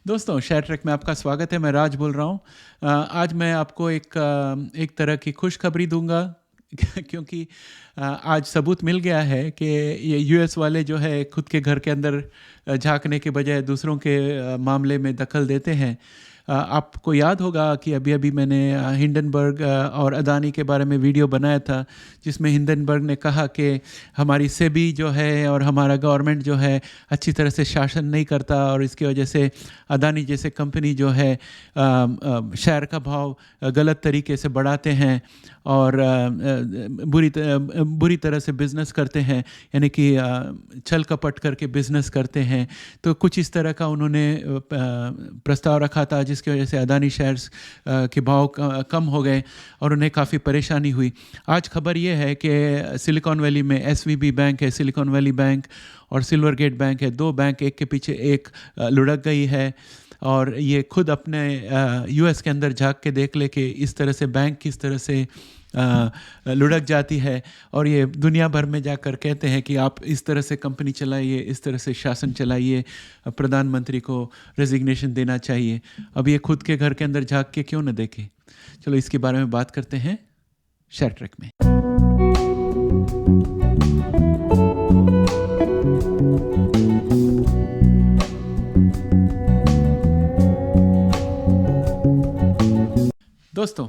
दोस्तों, share track में आपका स्वागत है। मैं राज बोल रहा हूँ। आज मैं आपको एक तरह की खुशखबरी दूंगा क्योंकि आज सबूत मिल गया है कि ये यूएस वाले जो है खुद के घर के अंदर झांकने के बजाय दूसरों के मामले में दखल देते हैं। आपको याद होगा कि अभी अभी मैंने हिंडनबर्ग और अदानी के बारे में वीडियो बनाया था, जिसमें हिंडनबर्ग ने कहा कि हमारी सेबी जो है और हमारा गवर्नमेंट जो है अच्छी तरह से शासन नहीं करता और इसकी वजह से अदानी जैसे कंपनी जो है शेयर का भाव गलत तरीके से बढ़ाते हैं और बुरी तरह से बिज़नेस करते हैं, यानी कि छल कपट करके बिज़नेस करते हैं। तो कुछ इस तरह का उन्होंने प्रस्ताव रखा था, जिसकी वजह से अदानी शेयर्स के भाव कम हो गए और उन्हें काफ़ी परेशानी हुई। आज खबर ये है कि सिलिकॉन वैली में एसवीबी बैंक है, सिलिकॉन वैली बैंक और सिल्वर गेट बैंक है, दो बैंक एक के पीछे एक लुढ़क गई है। और ये खुद अपने यूएस के अंदर झांक के देख ले कि इस तरह से बैंक किस तरह से लुढ़क जाती है, और ये दुनिया भर में जाकर कहते हैं कि आप इस तरह से कंपनी चलाइए, इस तरह से शासन चलाइए, प्रधानमंत्री को रेजिग्नेशन देना चाहिए। अब ये खुद के घर के अंदर झांक के क्यों न देखे। चलो इसके बारे में बात करते हैं शेयर ट्रैक में। दोस्तों,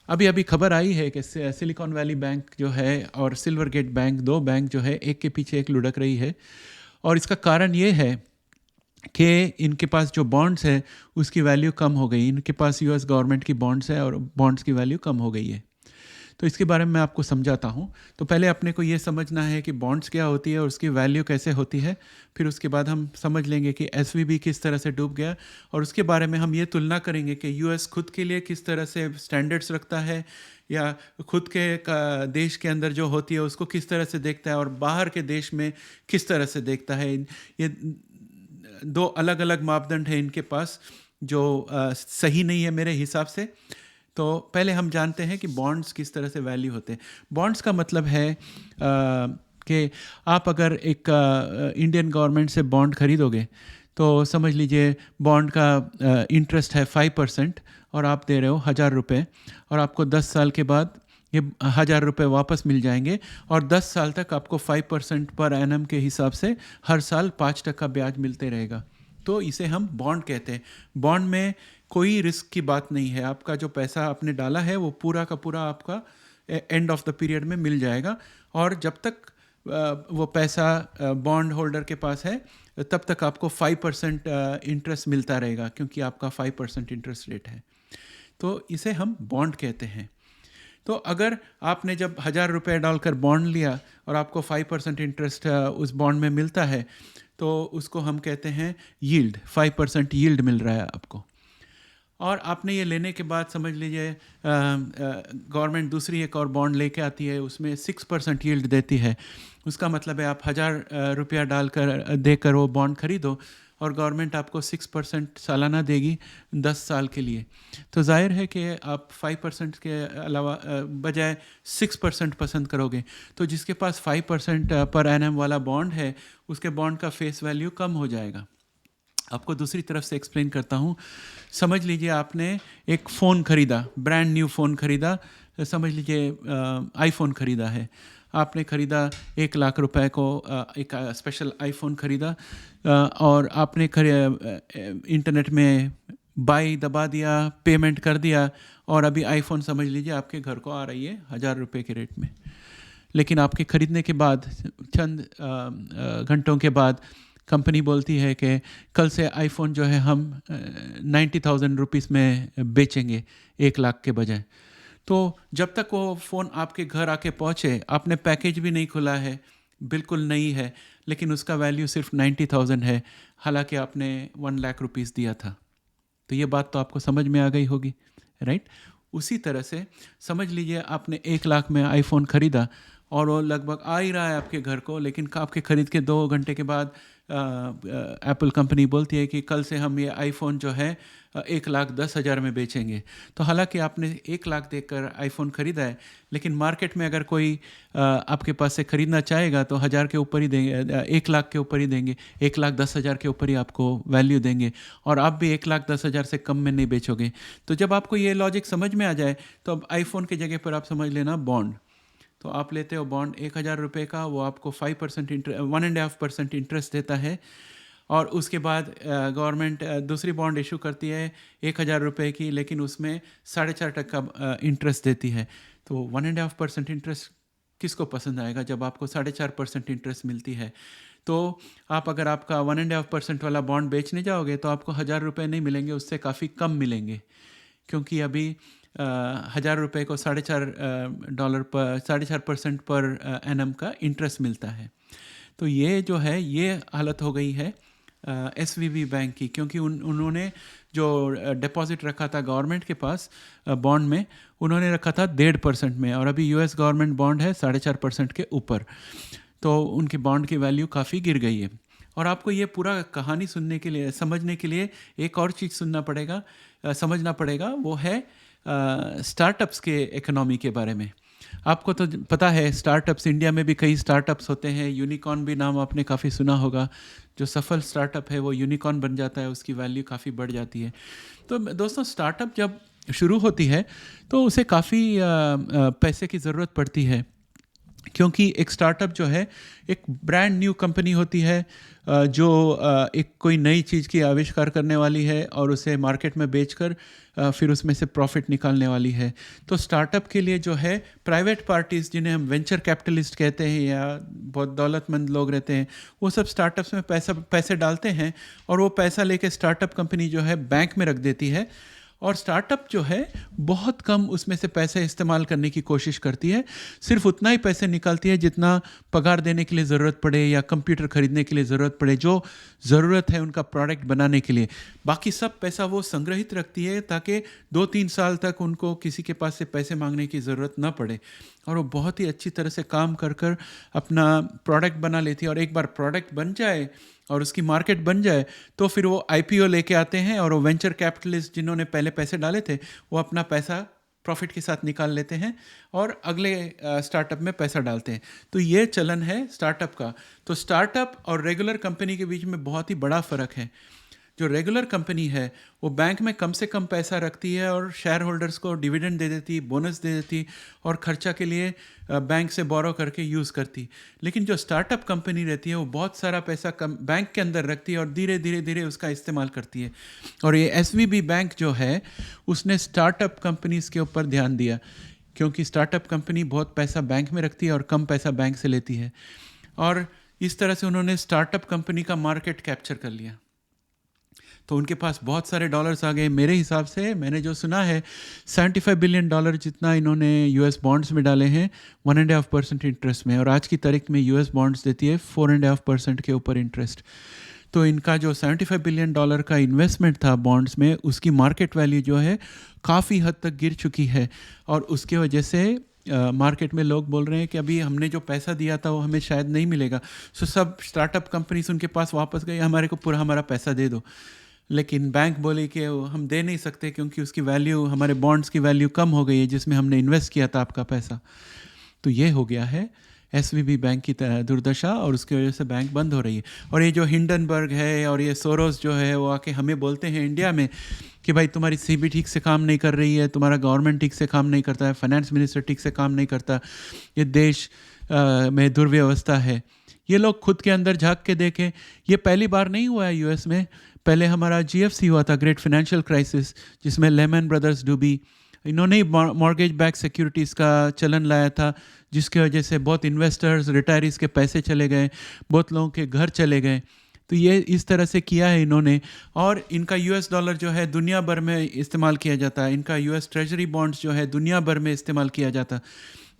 अभी अभी खबर आई है कि सिलिकॉन वैली बैंक जो है और सिल्वर गेट बैंक, दो बैंक जो है एक के पीछे एक लुढ़क रही है। और इसका कारण ये है कि इनके पास जो बॉन्ड्स है उसकी वैल्यू कम हो गई। इनके पास यूएस गवर्नमेंट की बॉन्ड्स है और बॉन्ड्स की वैल्यू कम हो गई है। तो इसके बारे में मैं आपको समझाता हूँ। तो पहले अपने को ये समझना है कि बॉन्ड्स क्या होती है और उसकी वैल्यू कैसे होती है। फिर उसके बाद हम समझ लेंगे कि एसवीबी किस तरह से डूब गया, और उसके बारे में हम ये तुलना करेंगे कि यूएस खुद के लिए किस तरह से स्टैंडर्ड्स रखता है, या खुद के देश के अंदर जो होती है उसको किस तरह से देखता है और बाहर के देश में किस तरह से देखता है। ये दो अलग अलग मापदंड हैं इनके पास, जो सही नहीं है मेरे हिसाब से। तो पहले हम जानते हैं कि बॉन्ड्स किस तरह से वैल्यू होते हैं। बॉन्ड्स का मतलब है कि आप अगर एक इंडियन गवर्नमेंट से बॉन्ड खरीदोगे तो समझ लीजिए बॉन्ड का इंटरेस्ट है 5% और आप दे रहे हो 1,000 रुपये, और आपको 10 साल के बाद ये 1,000 रुपये वापस मिल जाएंगे, और 10 साल तक आपको 5% पर एनम के हिसाब से हर साल 5% ब्याज मिलते रहेगा। तो इसे हम बॉन्ड कहते हैं। बॉन्ड में कोई रिस्क की बात नहीं है। आपका जो पैसा आपने डाला है वो पूरा का पूरा आपका एंड ऑफ द पीरियड में मिल जाएगा, और जब तक वो पैसा बॉन्ड होल्डर के पास है तब तक आपको 5% इंटरेस्ट मिलता रहेगा, क्योंकि आपका 5% इंटरेस्ट रेट है। तो इसे हम बॉन्ड कहते हैं। तो अगर आपने जब 1,000 रुपये डालकर बॉन्ड लिया और आपको 5% इंटरेस्ट उस बॉन्ड में मिलता है, तो उसको हम कहते हैं यील्ड। 5% यील्ड मिल रहा है आपको। और आपने ये लेने के बाद समझ लीजिए गवर्नमेंट दूसरी एक और बॉन्ड लेके आती है, उसमें 6% यील्ड देती है। उसका मतलब है आप 1,000 रुपया डालकर देकर वो बॉन्ड खरीदो और गवर्नमेंट आपको 6% सालाना देगी 10 साल के लिए। तो जाहिर है कि आप 5% के अलावा बजाय 6% पसंद करोगे। तो जिसके पास 5% पर एनम वाला बॉन्ड है उसके बॉन्ड का फेस वैल्यू कम हो जाएगा। आपको दूसरी तरफ से एक्सप्लेन करता हूँ। समझ लीजिए आपने एक फ़ोन ख़रीदा, ब्रांड न्यू फ़ोन ख़रीदा, समझ लीजिए आईफोन ख़रीदा है। आपने ख़रीदा 1,00,000 रुपए को एक स्पेशल आईफोन ख़रीदा, और आपने इंटरनेट में बाई दबा दिया, पेमेंट कर दिया, और अभी आईफोन समझ लीजिए आपके घर को आ रही है 1,000 रुपये के रेट में। लेकिन आपके ख़रीदने के बाद चंद घंटों के बाद कंपनी बोलती है कि कल से आईफोन जो है हम 90,000 रुपीज़ में बेचेंगे 1,00,000 के बजाय। तो जब तक वो फ़ोन आपके घर आके पहुँचे, आपने पैकेज भी नहीं खुला है, बिल्कुल नई है, लेकिन उसका वैल्यू सिर्फ 90,000 है, हालांकि आपने 1,00,000 रुपीज़ दिया था। तो ये बात तो आपको समझ में आ गई होगी, राइट। उसी तरह से समझ लीजिए आपने 1,00,000 में आईफोन ख़रीदा और वो लगभग आ ही रहा है आपके घर को, लेकिन आपके ख़रीद के 2 घंटे के बाद एप्पल कंपनी बोलती है कि कल से हम ये आईफोन जो है 1,10,000 में बेचेंगे। तो हालांकि आपने 1,00,000 देकर आईफोन ख़रीदा है, लेकिन मार्केट में अगर कोई आपके पास से ख़रीदना चाहेगा तो 1,000 के ऊपर ही देंगे, 1,00,000 के ऊपर ही देंगे, 1,10,000 के ऊपर ही आपको वैल्यू देंगे, और आप भी 1,10,000 से कम में नहीं बेचोगे। तो जब आपको ये लॉजिक समझ में आ जाए तो अब आईफोन की जगह पर आप समझ लेना बॉन्ड। तो आप लेते हो बॉन्ड 1,000 रुपये का, वो आपको 5% 1.5% इंटरेस्ट देता है, और उसके बाद गवर्नमेंट दूसरी बॉन्ड इशू करती है 1,000 रुपये की, लेकिन उसमें 4.5% इंटरेस्ट देती है। तो 1.5% इंटरेस्ट किसको पसंद आएगा जब आपको 4.5% इंटरेस्ट मिलती है। तो आप अगर आपका 1.5% वाला बॉन्ड बेचने जाओगे तो आपको 1,000 रुपये नहीं मिलेंगे, उससे काफ़ी कम मिलेंगे, क्योंकि अभी 1,000 रुपये को $4.5 पर 4.5% पर एनम का इंटरेस्ट मिलता है। तो ये जो है ये हालत हो गई है SVB बैंक की, क्योंकि उन्होंने जो डिपॉजिट रखा था गवर्नमेंट के पास बॉन्ड में, उन्होंने रखा था 1.5% में, और अभी US गवर्नमेंट बॉन्ड है 4.5% के ऊपर। तो उनकी बॉन्ड की वैल्यू काफ़ी गिर गई है। और आपको ये पूरा कहानी सुनने के लिए, समझने के लिए एक और चीज़ समझना पड़ेगा, वो है स्टार्टअप्स के इकोनॉमी के बारे में। आपको तो पता है स्टार्टअप्स, इंडिया में भी कई स्टार्टअप्स होते हैं। यूनिकॉर्न भी नाम आपने काफ़ी सुना होगा। जो सफल स्टार्टअप है वो यूनिकॉर्न बन जाता है, उसकी वैल्यू काफ़ी बढ़ जाती है। तो दोस्तों, स्टार्टअप जब शुरू होती है तो उसे काफ़ी पैसे की ज़रूरत पड़ती है, क्योंकि एक स्टार्टअप जो है एक ब्रांड न्यू कंपनी होती है, जो एक कोई नई चीज़ की आविष्कार करने वाली है और उसे मार्केट में बेचकर फिर उसमें से प्रॉफिट निकालने वाली है। तो स्टार्टअप के लिए जो है प्राइवेट पार्टीज़, जिन्हें हम वेंचर कैपिटलिस्ट कहते हैं या बहुत दौलतमंद लोग रहते हैं, वो सब स्टार्टअप्स में पैसे डालते हैं, और वो पैसा लेके स्टार्टअप कंपनी जो है बैंक में रख देती है, और स्टार्टअप जो है बहुत कम उसमें से पैसे इस्तेमाल करने की कोशिश करती है। सिर्फ उतना ही पैसे निकालती है जितना पगार देने के लिए ज़रूरत पड़े या कंप्यूटर ख़रीदने के लिए ज़रूरत पड़े, जो ज़रूरत है उनका प्रोडक्ट बनाने के लिए। बाकी सब पैसा वो संग्रहित रखती है ताकि 2-3 साल तक उनको किसी के पास से पैसे मांगने की ज़रूरत ना पड़े, और वो बहुत ही अच्छी तरह से काम कर अपना प्रोडक्ट बना लेती है। और एक बार प्रोडक्ट बन जाए और उसकी मार्केट बन जाए तो फिर वो IPO लेके आते हैं, और वो वेंचर कैपिटलिस्ट जिन्होंने पहले पैसे डाले थे वो अपना पैसा प्रॉफिट के साथ निकाल लेते हैं और अगले स्टार्टअप में पैसा डालते हैं। तो ये चलन है स्टार्टअप का। तो स्टार्टअप और रेगुलर कंपनी के बीच में बहुत ही बड़ा फ़र्क है। जो रेगुलर कंपनी है वो बैंक में कम से कम पैसा रखती है और शेयर होल्डर्स को डिविडेंड दे देती, बोनस दे देती, और खर्चा के लिए बैंक से बोरो करके यूज़ करती। लेकिन जो स्टार्टअप कंपनी रहती है वो बहुत सारा पैसा बैंक के अंदर रखती है और धीरे धीरे उसका इस्तेमाल करती है। और ये SVB बैंक जो है उसने स्टार्टअप कंपनीज़ के ऊपर ध्यान दिया, क्योंकि स्टार्टअप कंपनी बहुत पैसा बैंक में रखती है और कम पैसा बैंक से लेती है, और इस तरह से उन्होंने स्टार्टअप कंपनी का मार्केट कैप्चर कर लिया। तो उनके पास बहुत सारे डॉलर्स आ गए। मेरे हिसाब से, मैंने जो सुना है, $75 बिलियन जितना इन्होंने US बॉन्ड्स में डाले हैं 1.5% इंटरेस्ट में, और आज की तारीख में US बॉन्ड्स देती है 4.5% के ऊपर इंटरेस्ट। तो इनका जो $75 बिलियन का इन्वेस्टमेंट था बॉन्ड्स में, उसकी मार्केट वैल्यू जो है काफ़ी हद तक गिर चुकी है, और उसके वजह से मार्केट में लोग बोल रहे हैं कि अभी हमने जो पैसा दिया था वो हमें शायद नहीं मिलेगा। सो सब स्टार्टअप कंपनीज उनके पास वापस गई, हमारे को पूरा हमारा पैसा दे दो। लेकिन बैंक बोले कि हम दे नहीं सकते, क्योंकि उसकी वैल्यू, हमारे बॉन्ड्स की वैल्यू कम हो गई है जिसमें हमने इन्वेस्ट किया था आपका पैसा। तो ये हो गया है SVB बैंक की दुर्दशा, और उसकी वजह से बैंक बंद हो रही है। और ये जो हिंडनबर्ग है और ये सोरोस जो है, वो आके हमें बोलते हैं इंडिया में कि भाई तुम्हारी CB ठीक से काम नहीं कर रही है, तुम्हारा गवर्नमेंट ठीक से काम नहीं करता है, फाइनेंस मिनिस्टर ठीक से काम नहीं करता, ये देश में दुर्व्यवस्था है। ये लोग खुद के अंदर झांक के देखें। ये पहली बार नहीं हुआ है US में। पहले हमारा GFC हुआ था, ग्रेट फाइनेंशियल क्राइसिस, जिसमें लेमन ब्रदर्स डूबी। इन्होंने ही मॉर्गेज बैक सिक्योरिटीज़ का चलन लाया था, जिसकी वजह से बहुत इन्वेस्टर्स, रिटायरीज़ के पैसे चले गए, बहुत लोगों के घर चले गए। तो ये इस तरह से किया है इन्होंने। और इनका US डॉलर जो है दुनिया भर में इस्तेमाल किया जाता है, इनका US ट्रेजरी बॉन्ड्स जो है दुनिया भर में इस्तेमाल किया जाता।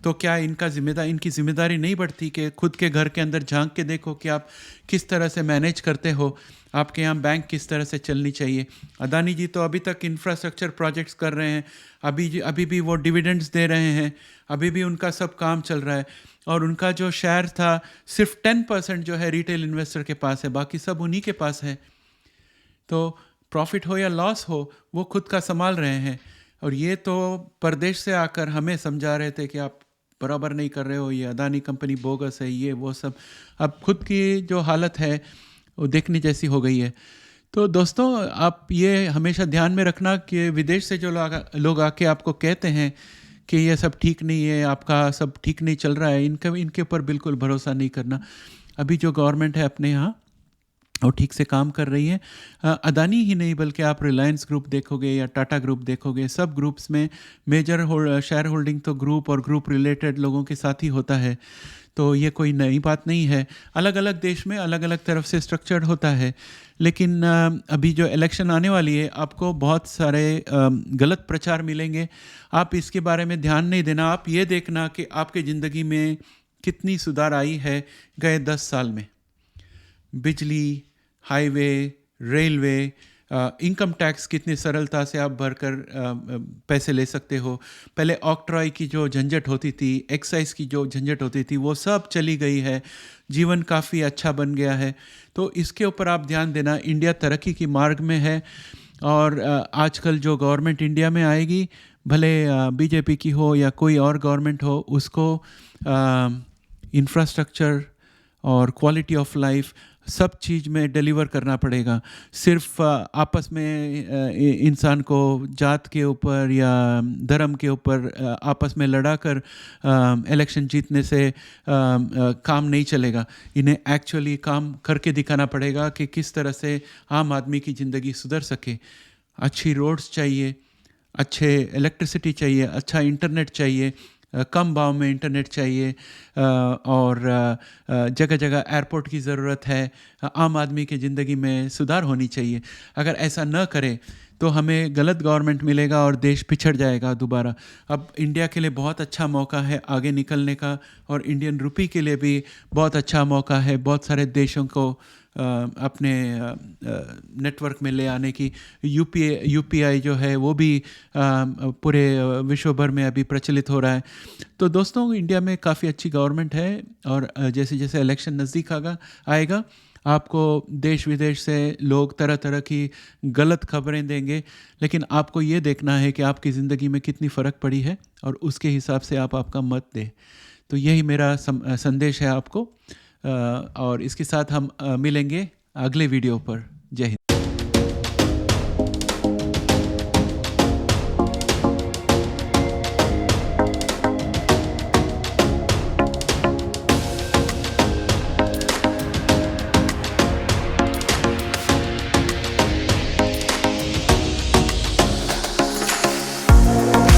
तो क्या इनकी जिम्मेदारी नहीं बढ़ती कि खुद के घर के अंदर झांक के देखो कि आप किस तरह से मैनेज करते हो, आपके यहाँ बैंक किस तरह से चलनी चाहिए। अदानी जी तो अभी तक इंफ्रास्ट्रक्चर प्रोजेक्ट्स कर रहे हैं, अभी भी वो डिविडेंड्स दे रहे हैं, अभी भी उनका सब काम चल रहा है, और उनका जो शेयर था सिर्फ 10% जो है रिटेल इन्वेस्टर के पास है, बाकी सब उन्हीं के पास है। तो प्रॉफिट हो या लॉस हो वो खुद का संभाल रहे हैं, और ये तो परदेश से आकर हमें समझा रहे थे कि आप बराबर नहीं कर रहे हो, ये अदानी कंपनी बोगस है, ये वो सब। अब खुद की जो हालत है वो देखने जैसी हो गई है। तो दोस्तों, आप ये हमेशा ध्यान में रखना कि विदेश से जो लोग आके आपको कहते हैं कि ये सब ठीक नहीं है, आपका सब ठीक नहीं चल रहा है, इनके ऊपर बिल्कुल भरोसा नहीं करना। अभी जो गवर्नमेंट है अपने यहाँ वो ठीक से काम कर रही है। अदानी ही नहीं बल्कि आप रिलायंस ग्रुप देखोगे या टाटा ग्रुप देखोगे, सब ग्रुप्स में मेजर शेयर होल्डिंग तो ग्रुप और ग्रुप रिलेटेड लोगों के साथ ही होता है। तो ये कोई नई बात नहीं है, अलग अलग देश में अलग अलग तरफ से स्ट्रक्चर्ड होता है। लेकिन अभी जो इलेक्शन आने वाली है, आपको बहुत सारे गलत प्रचार मिलेंगे, आप इसके बारे में ध्यान नहीं देना। आप ये देखना कि आपके ज़िंदगी में कितनी सुधार आई है गए 10 साल में। बिजली, हाईवे, रेलवे, इनकम टैक्स कितनी सरलता से आप भरकर पैसे ले सकते हो। पहले ऑक्ट्रॉय की जो झंझट होती थी, एक्साइज की जो झंझट होती थी, वो सब चली गई है, जीवन काफ़ी अच्छा बन गया है। तो इसके ऊपर आप ध्यान देना। इंडिया तरक्की की मार्ग में है, और आजकल जो गवर्नमेंट इंडिया में आएगी, भले बीजेपी की हो या कोई और गवर्नमेंट हो, उसको इंफ्रास्ट्रक्चर और क्वालिटी ऑफ लाइफ सब चीज़ में डिलीवर करना पड़ेगा। सिर्फ आपस में इंसान को जात के ऊपर या धर्म के ऊपर आपस में लड़ाकर इलेक्शन जीतने से काम नहीं चलेगा। इन्हें एक्चुअली काम करके दिखाना पड़ेगा कि किस तरह से आम आदमी की ज़िंदगी सुधर सके। अच्छी रोड्स चाहिए, अच्छे इलेक्ट्रिसिटी चाहिए, अच्छा इंटरनेट चाहिए, कम भाव में इंटरनेट चाहिए, और जगह जगह एयरपोर्ट की ज़रूरत है। आम आदमी की ज़िंदगी में सुधार होनी चाहिए। अगर ऐसा न करें तो हमें गलत गवर्नमेंट मिलेगा और देश पिछड़ जाएगा दोबारा। अब इंडिया के लिए बहुत अच्छा मौका है आगे निकलने का, और इंडियन रुपी के लिए भी बहुत अच्छा मौका है बहुत सारे देशों को अपने नेटवर्क में ले आने की। यूपीआई जो है वो भी पूरे विश्व भर में अभी प्रचलित हो रहा है। तो दोस्तों, इंडिया में काफ़ी अच्छी गवर्नमेंट है, और जैसे जैसे इलेक्शन नज़दीक आएगा, आपको देश विदेश से लोग तरह तरह की गलत खबरें देंगे, लेकिन आपको ये देखना है कि आपकी ज़िंदगी में कितनी फ़र्क पड़ी है, और उसके हिसाब से आप आपका मत दें। तो यही मेरा संदेश है आपको, और इसके साथ हम मिलेंगे अगले वीडियो पर। जय हिंद।